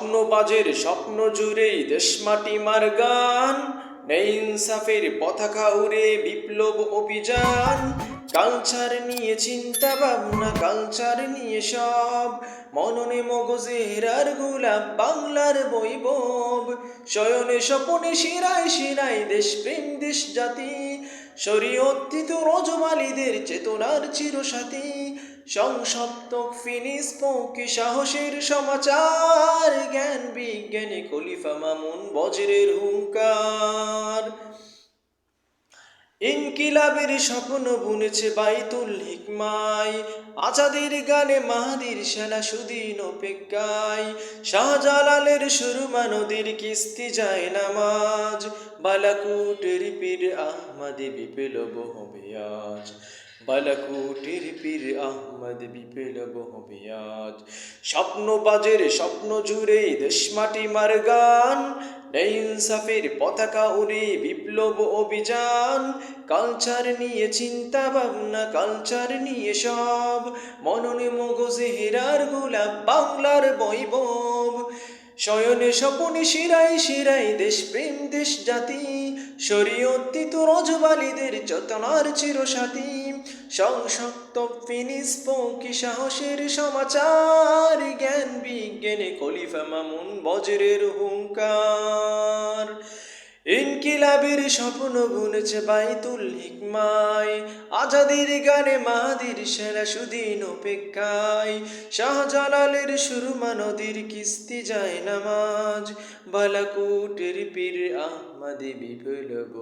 স্বপ্নবাজের স্বপ্ন জুড়েই দেশমাটি মার গান, নেই ইনসাফের পতাকা উড়ে বিপ্লব অভিযান। কালচার নিয়ে চিন্তা ভাবনা, কালচার নিয়ে সব, মননে মগজে হেরার গোলাপ বাংলার বৈভব। শয়নে স্বপনে শিরায় শিরায় দেশপ্রেম দেশ জাতি, শরীয়তৃত রজমালীদের চেতনার চিরসাথী। সংসপ্তক ফিনিস পৌকি সাহসের সমাচার, জ্ঞান বিজ্ঞানী খলিফা মামুন বজ্রের হুঙ্কার। ইনকিলাবের স্বপ্ন বুনেছে বাইতুল হিকমায়, আজাদের গানে মাহাদির সেনা সুদিন অপেক্ষায়। শাহজালালের সুরমা নদীর কিস্তি যায় নামাজ, বালাকুটের পীর আহমদ বিপ্লব হবে আজ। বালাকুটের পীর আহমদ বিপ্লব হবে আজ। স্বপ্নবাজের স্বপ্ন জুড়ে দেশমাটি মার গান, নেই ইনসাফের পতাকা উড়ে বিপ্লব অভিযান। কালচার নিয়ে চিন্তা ভাবনা, কালচার নিয়ে সব, মননে মগজে হেরার গোলাপ বাংলার বৈভব। শয়নে স্বপনে শিরায় শিরায় দেশপ্রেম দেশ জাতি, শরীয়তৃত রজবালীদের চেতনার চিরসাথী। সংসপ্তক ফিনিস পৌকি সাহসের সমাচার, জ্ঞান বিজ্ঞানী খলিফা মামুন বজ্রের হুঙ্কার। ইনকিলাবের স্বপ্ন বুনেছে বাইতুল হিকমায়, আজাদের গানে মাহাদির সেনা সুদিন অপেক্ষায়। শাহজালালের সুরমা নদীর কিস্তি যায় নামাজ, বালাকুটের পীর আহমদ বিপ্লব